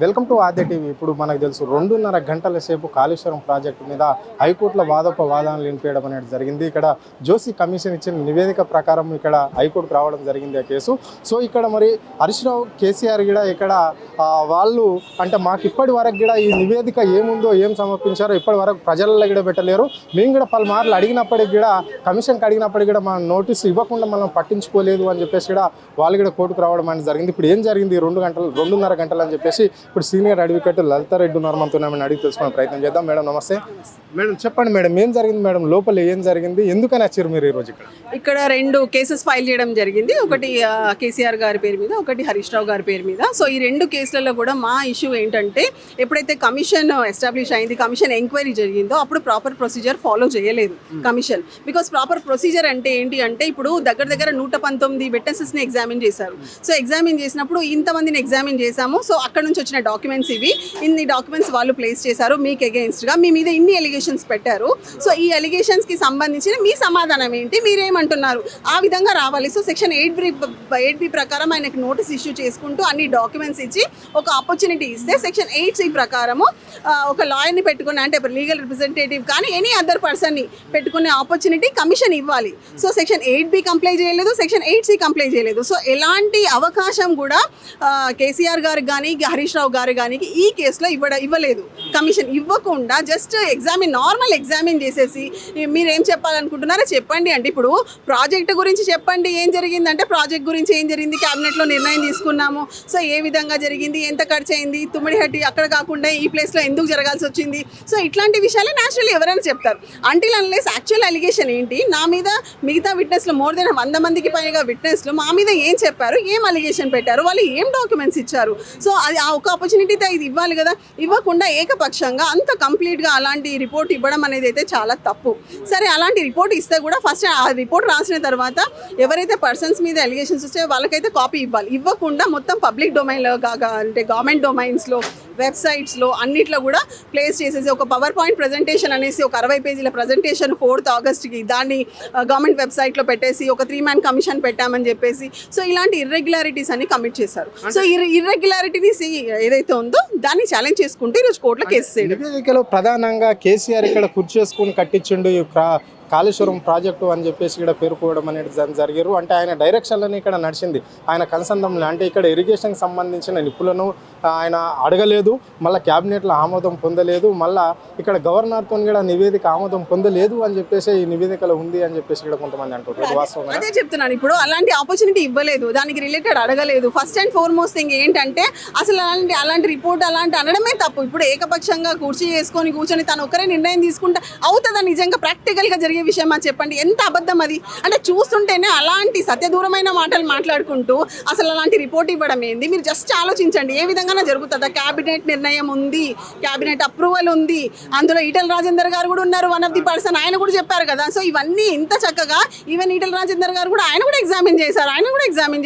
Welcome to Aadya TV. ఇప్పుడు మనకు తెలుసు 2.5 గంటల సేపు కాళేశ్వరం ప్రాజెక్టు మీద హైకోర్టులో వాదనలు వినిపించడం అనేది జరిగింది. ఇక్కడ జోషి కమిషన్ ఇచ్చిన నివేదిక ప్రకారం ఇక్కడ హైకోర్టుకు రావడం జరిగింది ఆ కేసు. సో ఇక్కడ మరి హరీష్ రావు కేసీఆర్ కూడా ఇక్కడ వాళ్ళు అంటే మాకు ఇప్పటి వరకు కూడా ఈ నివేదిక ఏముందో ఏం సమర్పించారో ఇప్పటి వరకు ప్రజలలో కూడా పెట్టలేరు. మేము కూడా పలుమార్లు అడిగినప్పటికి కూడా కమిషన్కి అడిగినప్పటికీ కూడా మన నోటీసు ఇవ్వకుండా మనం పట్టించుకోలేదు అని చెప్పేసి కూడా వాళ్ళు కూడా కోర్టుకు రావడం అనేది జరిగింది. ఇప్పుడు ఏం జరిగింది 2.5 గంటలు అని చెప్పేసి ఇప్పుడు సీనియర్ అడ్వకేట్ లలితారెడ్డి ఉన్నారు మనతో, అడిగి తెలుసుకునే ప్రయత్నం చేద్దాం. మేడం నమస్తే. మేడం చెప్పండి మేడం, ఏం జరిగింది మేడం, లోపల ఏం జరిగింది, ఎందుకని వచ్చారు మీరు ఈరోజు ఇక్కడ 2 కేసెస్ ఫైల్ చేయడం జరిగింది. ఒకటి కేసీఆర్ గారి పేరు మీద, ఒకటి హరీష్ రావు గారి పేరు మీద. సో ఈ 2 కేసులలో కూడా మా ఇష్యూ ఏంటంటే ఎప్పుడైతే కమిషన్ ఎస్టాబ్లిష్ అయింది, కమిషన్ ఎంక్వైరీ జరిగిందో అప్పుడు ప్రాపర్ ప్రొసీజర్ ఫాలో చేయలేదు కమిషన్. బికాస్ ప్రాపర్ ప్రొసీజర్ అంటే ఏంటి అంటే ఇప్పుడు దగ్గర 119 విట్నెసెస్ని ఎగ్జామిన్ చేశారు. సో ఎగ్జామిన్ చేసినప్పుడు ఇంతమందిని ఎగ్జామిన్ చేశాము. సో అక్కడ నుంచి వచ్చిన డాక్యుమెంట్స్ ఇన్ని డాక్యుమెంట్స్ వాళ్ళు ప్లేస్ చేశారు మీకు అగెయిన్స్ట్గా, మీ మీద ఇన్ని ఎలిగేషన్స్ పెట్టారు. సో ఈ ఎలిగేషన్స్కి సంబంధించిన మీ సమాధానం ఏంటి, మీరేమంటున్నారు, ఆ విధంగా రావాలి. సో సెక్షన్ 8B ప్రకారం ఆయనకు నోటీస్ ఇష్యూ చేసుకుంటూ అన్ని డాక్యుమెంట్స్ ఇచ్చి ఒక ఆపర్చునిటీ ఇస్తే సెక్షన్ 8C ప్రకారము ఒక లాయర్ని పెట్టుకుని అంటే లీగల్ రిప్రజెంటేటివ్ కానీ ఎనీ అదర్ పర్సన్ని పెట్టుకునే ఆపర్చునిటీ కమిషన్ ఇవ్వాలి. సో సెక్షన్ 8B కంప్లై చేయలేదు, సెక్షన్ 8C కంప్లై చేయలేదు. సో ఎలాంటి అవకాశం కూడా కేసీఆర్ గారికి కానీ హరీష్ రావు గారు కానీ ఈ కేసులో ఇవ్వలేదు. కమిషన్ ఇవ్వకుండా జస్ట్ నార్మల్ ఎగ్జామిన్ చేసేసి మీరేం చెప్పాలనుకుంటున్నారో చెప్పండి అంటే ఇప్పుడు ప్రాజెక్ట్ గురించి చెప్పండి ఏం జరిగిందంటే ప్రాజెక్ట్ గురించి ఏం జరిగింది, క్యాబినెట్లో నిర్ణయం తీసుకున్నాము, సో ఏ విధంగా జరిగింది, ఎంత ఖర్చు అయింది, తుమ్మిడిహట్టి అక్కడ కాకుండా ఈ ప్లేస్లో ఎందుకు జరగాల్సి వచ్చింది. సో ఇట్లాంటి విషయాలే న్యాచురల్లీ ఎవరైనా చెప్తారు. అంటిల్ అన్లెస్ యాక్చువల్ అలిగేషన్ ఏంటి, నా మీద మిగతా విట్నెస్లు మోర్ దెన్ 100 మందికి పైగా విట్నెస్లు మా మీద ఏం చెప్పారు, ఏం అలిగేషన్ పెట్టారు, వాళ్ళు ఏం డాక్యుమెంట్స్ ఇచ్చారు. సో అది ఆ ఒక ఆపర్చునిటీతో ఇది ఇవ్వాలి కదా. ఇవ్వకుండా ఏకపక్షంగా అంత కంప్లీట్గా అలాంటి రిపోర్ట్ ఇవ్వడం అనేది అయితే చాలా తప్పు. సరే అలాంటి రిపోర్ట్ ఇస్తే కూడా ఫస్ట్ ఆ రిపోర్ట్ రాసిన తర్వాత ఎవరైతే పర్సన్స్ మీద అలిగేషన్స్ వచ్చాయో వాళ్ళకైతే కాపీ ఇవ్వాలి. ఇవ్వకుండా మొత్తం పబ్లిక్ డొమైన్లో అంటే గవర్నమెంట్ డొమైన్స్లో వెబ్సైట్స్లో అన్నిట్లో కూడా ప్లేస్ చేసేసి ఒక పవర్ పాయింట్ ప్రజెంటేషన్ అనేసి ఒక 60 పేజీల ప్రజెంటేషన్ 4th ఆగస్ట్కి దాన్ని గవర్నమెంట్ వెబ్సైట్లో పెట్టేసి ఒక 3-man కమిషన్ పెట్టామని చెప్పేసి సో ఇలాంటి ఇర్రెగ్యులారిటీస్ అన్ని కమిట్ చేశారు. సో ఇర్రెగ్యులారిటీస్ ఏదైతే ఉందో దాన్ని ఛాలెంజ్ చేసుకుంటే ఈరోజు కోర్టులో కేసు నివేదికలో ప్రధానంగా కేసీఆర్ ఇక్కడ కుర్చేసుకుని కట్టించిండు కాళేశ్వరం ప్రాజెక్టు అని చెప్పేసి ఇక్కడ పేర్కోవడం అనేది జరిగారు. అంటే ఆయన డైరెక్షన్లోనే ఇక్కడ నడిచింది, ఆయన కన్సందంలో అంటే ఇక్కడ ఇరిగేషన్కి సంబంధించిన నిపుణులను ఆయన అడగలేదు, మళ్ళీ క్యాబినెట్లో ఆమోదం పొందలేదు, మళ్ళీ ఇక్కడ గవర్నర్తో కూడా నివేదిక ఆమోదం పొందలేదు అని చెప్పేసి ఈ నివేదికలో ఉంది అని చెప్పేసి ఇక్కడ కొంతమంది అంటారు. వాస్తవం అదే చెప్తున్నాను. ఇప్పుడు అలాంటి ఆపర్చునిటీ ఇవ్వలేదు, దానికి రిలేటెడ్ అడగలేదు. ఫస్ట్ అండ్ ఫార్మోస్ట్ థింగ్ ఏంటంటే అసలు అలాంటి రిపోర్ట్ అలాంటి అనడమే తప్పు. ఇప్పుడు ఏకపక్షంగా కూర్చొని తను ఒకరే నిర్ణయం తీసుకుంటే అవుతుందా నిజంగా ప్రాక్టికల్గా జరిగే విషయం అని చెప్పండి. ఎంత అబద్ధం అది. అంటే చూస్తుంటేనే అలాంటి సత్యదూరమైన మాటలు మాట్లాడుకుంటూ అసలు అలాంటి రిపోర్ట్ ఇవ్వడం ఏంది. మీరు జస్ట్ ఆలోచించండి ఏ విధంగా జరుగుతుందా. క్యాబినెట్ నిర్ణయం ఉంది, క్యాబినెట్ అప్రూవల్ ఉంది, అందులో ఈటెల రాజేందర్ గారు కూడా ఉన్నారు, వన్ ఆఫ్ ది పర్సన్, ఆయన కూడా చెప్పారు కదా. సో ఇవన్నీ ఇంత చక్కగా ఈవెన్ ఈటెల రాజేందర్ గారు కూడా ఆయన కూడా ఎగ్జామిన్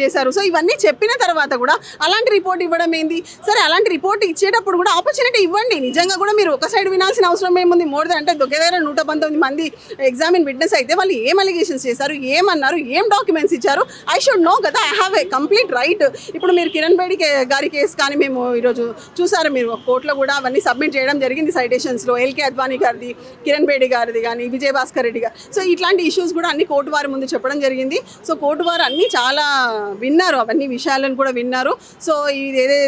చేశారు. సో ఇవన్నీ చెప్పిన తర్వాత కూడా అలాంటి రిపోర్ట్ ఇవ్వడం ఏంది. సరే అలాంటి రిపోర్ట్ ఇచ్చేటప్పుడు కూడా ఆపర్చునిటీ ఇవ్వండి. నిజంగా కూడా మీరు ఒక సైడ్ వినాల్సిన అవసరం ఏముంది. మోర్ దెన్ అంటే దగ్గర 119 మంది ఎగ్జామిన్ విట్నెస్ అయితే వాళ్ళు ఏం అలిగేషన్స్ చేశారు, ఏమన్నారు, ఏం డాక్యుమెంట్స్ ఇచ్చారు, ఐ షుడ్ నో కదా. I have a complete right. ఇప్పుడు మీరు కిరణ్ బేడి గారి కేసు కానీ మేము ఈరోజు చూసారు, మీరు కోర్టులో కూడా అవన్నీ సబ్మిట్ చేయడం జరిగింది సైటేషన్స్లో. ఎల్కే అద్వానీ గారిది, కిరణ్ బేడి గారిది కానీ, విజయభాస్కర్ రెడ్డి గారు. సో ఇట్లాంటి ఇష్యూస్ కూడా అన్ని కోర్టు వారి ముందు చెప్పడం జరిగింది. సో కోర్టు వారు అన్నీ చాలా విన్నారు, అవన్నీ విషయాలను కూడా విన్నారు. సో ఇది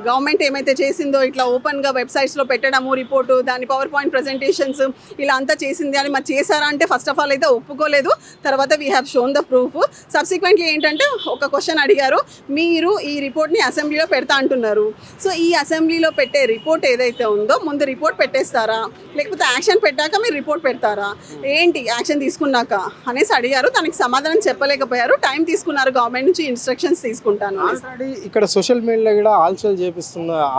గవర్నమెంట్ ఏమైతే చేసిందో ఇట్లా ఓపెన్గా వెబ్సైట్స్లో పెట్టడము రిపోర్టు, దాని పవర్ పాయింట్ ప్రజెంటేషన్స్ ఇలా అంతా చేసింది అని మరి చేశారా అంటే ఫస్ట్ ఆఫ్ ఆల్ అయితే ఒప్పుకోలేదు. తర్వాత we have shown the proof. Subsequently ఏంటంటే ఒక క్వశ్చన్ అడిగారు, మీరు ఈ రిపోర్ట్ని అసెంబ్లీలో పెడతా అంటున్నారు. సో ఈ అసెంబ్లీలో పెట్టే రిపోర్ట్ ఏదైతే ఉందో ముందు రిపోర్ట్ పెట్టేస్తారా, లేకపోతే యాక్షన్ పెట్టాక మీరు రిపోర్ట్ పెడతారా, ఏంటి యాక్షన్ తీసుకున్నాక అనేసి అడిగారు. తనకి సమాధానం చెప్పలేకపోయారు. టైం తీసుకున్నారు, గవర్నమెంట్ నుంచి ఇన్స్ట్రక్షన్స్ తీసుకుంటాను. ఇక్కడ సోషల్ మీడియాలో కూడా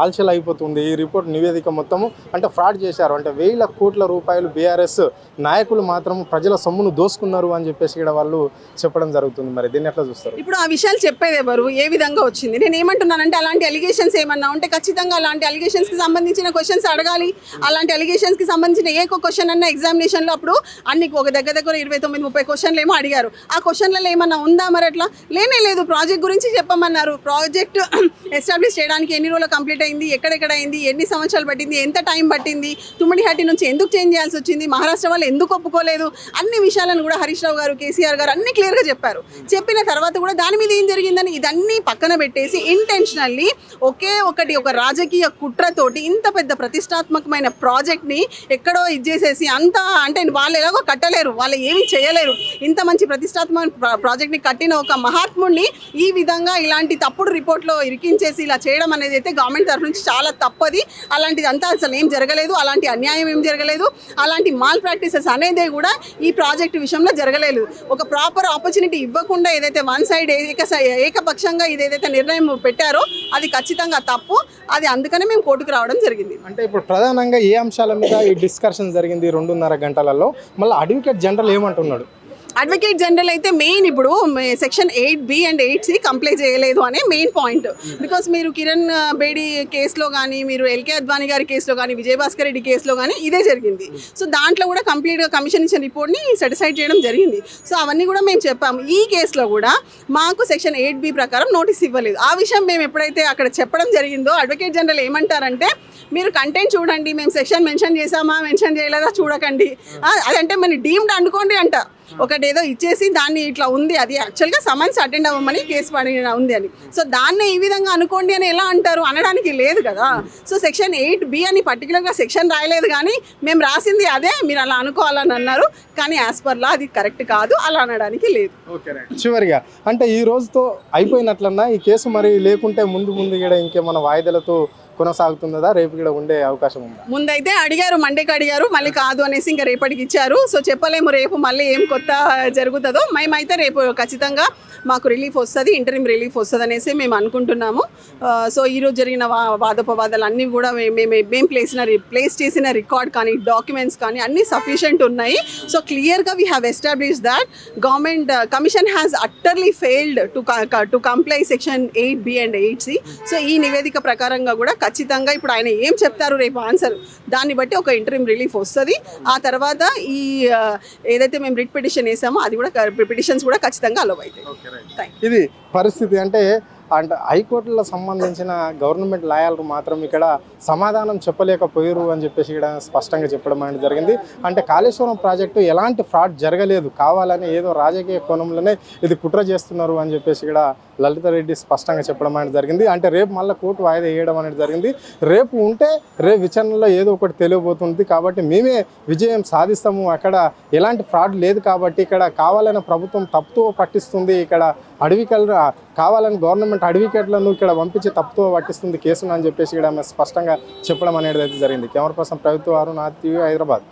ఆల్చల్ అయిపోతుంది ఈ రిపోర్ట్ నివేదిక మొత్తము. అంటే ఫ్రాడ్ చేశారు, అంటే 1,000 కోట్ల రూపాయలు బీఆర్ఎస్ నాయకులు మాత్రం మాత్రం ప్రజల సొమ్మును దోసుకున్నారు అని చెప్పేసి ఇక్కడ వాళ్ళు చెప్పడం జరుగుతుంది. మరి దీన్ని ఎట్లా చూస్తారు? ఇప్పుడు ఆ విషయాలు చెప్పేది ఎవరు, ఏ విధంగా వచ్చింది? నేను ఏమంటున్నానంటే అలాంటి అలిగేషన్స్ ఏమన్నా ఉంటే ఖచ్చితంగా అలాంటి అలిగేషన్స్కి సంబంధించిన క్వశ్చన్స్ అడగాలి. అలాంటి అలిగేషన్స్కి సంబంధించిన ఏ క్వశ్చన్ అన్న ఎగ్జామినేషన్లో అప్పుడు అన్ని ఒక దగ్గర 29-30 క్వశ్చన్లు ఏమో అడిగారు. ఆ క్వశ్చన్లలో ఏమన్నా ఉందా? మరి అట్లా లేనే లేదు. ప్రాజెక్ట్ గురించి చెప్పమన్నారు. ప్రాజెక్ట్ ఎస్టాబ్లిష్ చేయడానికి ఎన్ని రోజులు కంప్లీట్ అయింది, ఎక్కడెక్కడ అయింది, ఎన్ని సంవత్సరాలు పట్టింది, ఎంత టైం పట్టింది, తుమ్మిడిహట్టి నుంచి ఎందుకు చేంజ్ చేయాల్సి వచ్చింది, మహారాష్ట్ర వాళ్ళు ఎందుకు ఒప్పుకోలేదు, అన్ని విషయాలను కూడా హరీష్ రావు గారు, కేసీఆర్ గారు అన్ని క్లియర్గా చెప్పారు. చెప్పిన తర్వాత కూడా దాని మీద ఏం జరిగిందని ఇదన్నీ పక్కన పెట్టేసి ఇంటెన్షనల్లీ ఒక రాజకీయ కుట్రతోటి ఇంత పెద్ద ప్రతిష్టాత్మకమైన ప్రాజెక్ట్ని ఎక్కడో ఇచ్చేసేసి అంత అంటే వాళ్ళు ఎలాగో కట్టలేరు, వాళ్ళు ఏమీ చేయలేరు. ఇంత మంచి ప్రతిష్టాత్మక ప్రాజెక్ట్ని కట్టిన ఒక మహాత్ముడిని ఈ విధంగా ఇలాంటి తప్పుడు రిపోర్ట్లో ఇరికించేసి ఇలా చేయడం అనేది అయితే గవర్నమెంట్ తరఫు నుంచి చాలా తప్పది. అలాంటిది అంతా అసలు ఏం జరగలేదు, అలాంటి అన్యాయం ఏం జరగలేదు, అలాంటి మాల్ ప్రాక్టీసెస్ అనేదే కూడా ఈ ప్రాజెక్ట్ విషయంలో జరగలేదు. ఒక ప్రాపర్ ఆపర్చునిటీ ఇవ్వకుండా ఏదైతే వన్ సైడ్ ఏకపక్షంగా ఇదేదైతే నిర్ణయం పెట్టారో అది ఖచ్చితంగా తప్పు. అది అందుకనే మేము కోర్టుకు రావడం జరిగింది. అంటే ఇప్పుడు ప్రధానంగా ఏ అంశాల మీద ఈ డిస్కషన్ జరిగింది 2.5 గంటలలో? మళ్ళీ అడ్వకేట్ జనరల్ ఏమంటున్నాడు? అడ్వకేట్ జనరల్ అయితే మెయిన్ ఇప్పుడు section 8B and 8C comply చేయలేదు అనే మెయిన్ పాయింట్. బికాస్ మీరు కిరణ్ బేడి కేసులో కానీ, మీరు ఎల్కే అద్వానీ గారి కేసులో కానీ, విజయభాస్కర్ రెడ్డి కేసులో కానీ ఇదే జరిగింది. సో దాంట్లో కూడా కంప్లీట్గా కమిషన్ ఇచ్చిన రిపోర్ట్ని సెటిసైడ్ చేయడం జరిగింది. సో అవన్నీ కూడా మేము చెప్పాము. ఈ కేసులో కూడా మాకు సెక్షన్ 8B ప్రకారం నోటీస్ ఇవ్వలేదు. ఆ విషయం మేము ఎప్పుడైతే అక్కడ చెప్పడం జరిగిందో అడ్వకేట్ జనరల్ ఏమంటారంటే, మీరు కంటెంట్ చూడండి, మేము సెక్షన్ మెన్షన్ చేసామా మెన్షన్ చేయలేదా చూడకండి, అదంటే మన డీమ్డ్ అనుకోండి అంట. ఒకటేదో ఇచ్చేసి దాన్ని ఇట్లా ఉంది, అది యాక్చువల్గా సమన్స్ అటెండ్ అవ్వమని కేసు పడిన ఉంది అని. సో దాన్ని ఈ విధంగా అనుకోండి అని ఎలా అంటారు? అనడానికి లేదు కదా. సో సెక్షన్ 8B అని పర్టికులర్గా సెక్షన్ రాయలేదు, కానీ మేము రాసింది అదే, మీరు అలా అనుకోవాలని అన్నారు. కానీ యాజ్ పర్ లా అది కరెక్ట్ కాదు, అలా అనడానికి లేదు. చివరిగా అంటే ఈ రోజుతో అయిపోయినట్లన్నా ఈ కేసు, మరి లేకుంటే ముందు కూడా ఇంకేమైనా వాయిదాలతో కొనసాగుతుందా? రేపు కూడా ఉండే అవకాశం ఉందా? ముందైతే అడిగారు, మండేకి అడిగారు, మళ్ళీ కాదు అనేసి ఇంకా రేపటికి ఇచ్చారు. సో చెప్పలేము రేపు మళ్ళీ ఏం కొత్త జరుగుతుందో. మేమైతే రేపు ఖచ్చితంగా మాకు రిలీఫ్ వస్తుంది, ఇంటరిమ్ రిలీఫ్ వస్తుంది అనేసి మేము అనుకుంటున్నాము. సో ఈరోజు జరిగిన వాదోపవాదాలు అన్నీ కూడా మేము ప్లేస్ చేసిన రికార్డ్ కానీ, డాక్యుమెంట్స్ కానీ అన్నీ సఫిషియెంట్ ఉన్నాయి. సో క్లియర్గా we have establish that government commission has utterly failed to comply section 8B and 8C. So ఈ నివేదిక ప్రకారంగా కూడా ఖచ్చితంగా ఇప్పుడు ఆయన ఏం చెప్తారు రేపు ఆన్సర్, దాన్ని బట్టి ఒక ఇంటరిమ్ రిలీఫ్ వస్తుంది. ఆ తర్వాత ఈ ఏదైతే మేము రిట్ పిటిషన్ వేసామో అది కూడా పిటిషన్స్ కూడా ఖచ్చితంగా అలవ్ అవుతాయి. ఇది పరిస్థితి. అంటే హైకోర్టులో సంబంధించిన గవర్నమెంట్ లాయర్లు మాత్రం ఇక్కడ సమాధానం చెప్పలేకపోయారు అని చెప్పేసి ఇక్కడ స్పష్టంగా చెప్పడం అనేది జరిగింది. అంటే కాళేశ్వరం ప్రాజెక్టు ఎలాంటి ఫ్రాడ్ జరగలేదు, కావాలని ఏదో రాజకీయ కోణంలోనే ఇది కుట్ర చేస్తున్నారు అని చెప్పేసి ఇక్కడ లలితారెడ్డి స్పష్టంగా చెప్పడం అనేది జరిగింది. అంటే రేపు మళ్ళీ కోర్టు వాయిదా వేయడం అనేది జరిగింది. రేపు విచారణలో ఏదో ఒకటి తెలియబోతుంది. కాబట్టి మేమే విజయం సాధిస్తాము, అక్కడ ఎలాంటి ఫ్రాడ్ లేదు కాబట్టి ఇక్కడ కావాలని ప్రభుత్వం తప్పుతో పట్టిస్తుంది, ఇక్కడ కావాలని గవర్నమెంట్ అడ్వకేట్లను ఇక్కడ పంపించి తప్పుతో పట్టిస్తుంది కేసును అని చెప్పేసి ఇక్కడ స్పష్టంగా చెప్పడం అనేది జరిగింది. కెమెరా పర్సన్ ప్రభుత్వ వారు, నా టీవీ, హైదరాబాద్.